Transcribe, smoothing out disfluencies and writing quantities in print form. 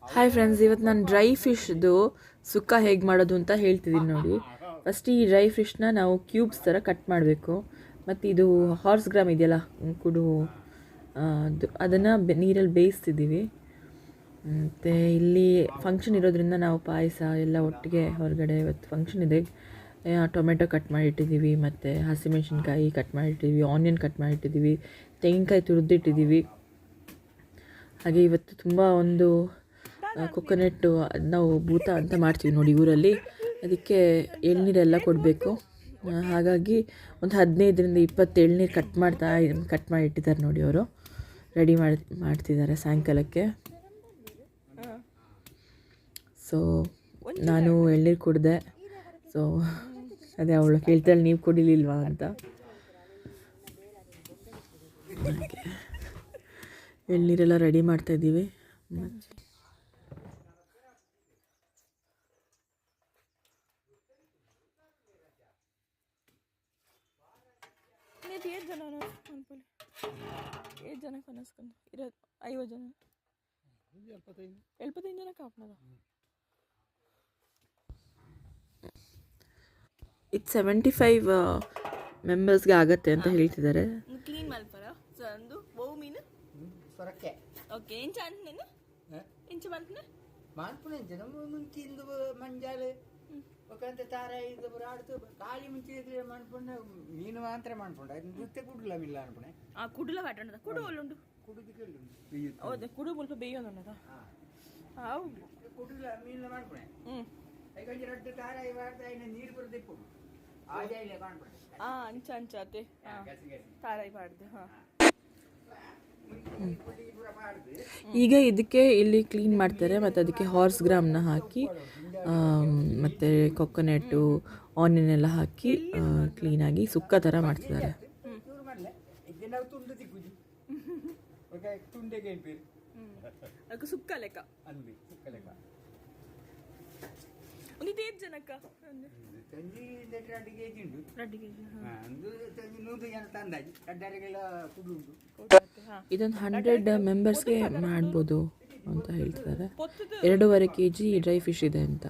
Hi friends, ಇವತ್ತು ನಾನು dry ಫಿಶ್ದು ಸುಕ್ಕ ಹೇಗೆ ಮಾಡೋದು ಅಂತ ಹೇಳ್ತಿದ್ದೀನಿ ನೋಡಿ. ಫಸ್ಟ್ ಈ ಡ್ರೈ ಫಿಶ್ನ ನಾವು ಕ್ಯೂಬ್ಸ್ ಥರ ಕಟ್ ಮಾಡಬೇಕು. ಮತ್ತು ಇದು ಹಾರ್ಸ್ ಗ್ರಾಮ್ ಇದೆಯಲ್ಲ ಕುಡು, ಅದನ್ನು ನೀರಲ್ಲಿ ಬೇಯಿಸ್ತಿದ್ದೀವಿ. ಮತ್ತು ಇಲ್ಲಿ ಫಂಕ್ಷನ್ ಇರೋದ್ರಿಂದ ನಾವು ಪಾಯಸ ಎಲ್ಲ ಒಟ್ಟಿಗೆ ಹೊರಗಡೆ ಇವತ್ತು ಫಂಕ್ಷನ್ ಇದೆ. ಟೊಮೆಟೊ ಕಟ್ ಮಾಡಿಟ್ಟಿದ್ದೀವಿ, ಮತ್ತು ಹಸಿಮೆಣಸಿನ್ಕಾಯಿ ಕಟ್ ಮಾಡಿಟ್ಟಿದ್ದೀವಿ, ಆನಿಯನ್ ಕಟ್ ಮಾಡಿಟ್ಟಿದ್ದೀವಿ, ತೆಂಗಿನಕಾಯಿ ತುರಿದಿಟ್ಟಿದ್ದೀವಿ. ಹಾಗೆ ಇವತ್ತು ತುಂಬ ಒಂದು ಕೊಕೊನೆಟ್ಟು ನಾವು ಭೂತ ಅಂತ ಮಾಡ್ತೀವಿ ನೋಡಿ ಊರಲ್ಲಿ, ಅದಕ್ಕೆ ಎಳ್ನೀರೆಲ್ಲ ಕೊಡಬೇಕು. ಹಾಗಾಗಿ ಒಂದು 15ರಿಂದ 20 ಎಳ್ನೀರು ಕಟ್ ಮಾಡಿ ಇಟ್ಟಿದ್ದಾರೆ ನೋಡಿ. ಅವರು ರೆಡಿ ಮಾಡ್ತಿದ್ದಾರೆ ಸಾಯಂಕಾಲಕ್ಕೆ. ಸೊ ನಾನು ಎಳ್ನೀರು ಕುಡಿದೆ. ಸೊ ಅದೇ ಅವಳು ಕೇಳ್ತಾಳೆ, ನೀವು ಕುಡಿಲಿಲ್ವಾ ಅಂತ. ಎಳ್ನೀರೆಲ್ಲ ರೆಡಿ ಮಾಡ್ತಾಯಿದ್ದೀವಿ. ಏಳು ಜನ ಅನ್ಕೊಳ್ಳಿ, 7 ಜನಕ್ಕೆ ಅನ್ನಿಸ್ಕೊಂಡು ಇರೋದು 50 ಜನ, 75 ಜನಕ್ಕೆ ಹಾಕ್ನದ. ಇದು 75 ಮೆಂಬರ್ಸ್ಗೆ ಆಗತ್ತೆ ಅಂತ ಹೇಳ್ತಿದ್ದಾರೆ. ಕ್ಲೀನ್ ಮಲ್ಪರ ಒಂದು ಬಹು ಮೀನು ಸೊರಕೆ ಓಕೆ ಎಂಚ ಅಂಟ್ನೇನು ಎಂಚ ಮಲ್ಪನೆ ಮಾಡ್ಪುಣ ಮುಂಚಿಂದು ಮಂಜಾಲು ಒಕ್ಕಂತ ತಾರ ಇದು ಆಡ್ತು ಖಾಲಿ ಮುಂಚೆ ಇದ್ರೆ ಮಾಡ್ಕೊಂಡು ಮೀನು ಮಾತ್ರ ಮಾಡ್ಕೊಂಡು ಅದು ನೃತ್ಯ ಕುಡ್ಲ ಮಿಲ್ಲ ಅನ್ಪಣೆ ಆ ಕುಡುಲ ಕಾಟಣದ ಕುಡು ಒಳ್ಳುಂಡು ಕುಡುದು ಕೇಳು ಹೌದು ಕುಡು ಮುಲ್ಪ ಬೇಯೋದನ್ನದ ಹೌದು ಕುಡುಲ ಮೀನು ಮಾಡ್ಕೊಣೆ ಯಾಕಂದ್ರೆ ರಡ್ಡು ತಾರ ಇವಾಡ್ತಾ ಇನ್ನು ನೀರು ಬರೋದು ಇಪ್ಪು ಆಜ ಇಲ್ಲ ಮಾಡ್ಕೊಣೆ ಅಂಚ ಅಂಚ ಅತ್ತೆ ತಾರಾಯಿ ಮಾಡ್ದೆ ಈಗ ಇದಕ್ಕೆ ಇಲ್ಲಿ ಕ್ಲೀನ್ ಮಾಡ್ತಾರೆ, ಮತ್ತು ಅದಕ್ಕೆ ಹಾರ್ಸ್ ಗ್ರಾಮ್ನ ಹಾಕಿ ಮತ್ತು ಕೊಕೊನೆಟ್ಟು ಆನಿಯನ್ ಎಲ್ಲ ಹಾಕಿ ಕ್ಲೀನಾಗಿ ಸುಕ್ಕ ಥರ ಮಾಡ್ತಿದ್ದಾರೆ. ಸುಕ್ಕ ಲೆಕ್ಕ ಒಂದು 8 ಜನಕ್ಕ 2 kg ಉಂಟು. 2 kg ಒಂದು 100 ಜನ ತಂದಾಜಿ ಅಡ್ಡಾರಿಗೆಲ್ಲ ಕುಡು ಉಂಟು. ಇದೊಂದು 100 ಮೆಂಬರ್ಸ್ಗೆ ಮಾಡ್ಬೋದು ಅಂತ ಹೇಳ್ತಿದ್ದಾರೆ. 2.5 kg ಡ್ರೈ ಫಿಶ್ ಇದೆ ಅಂತ.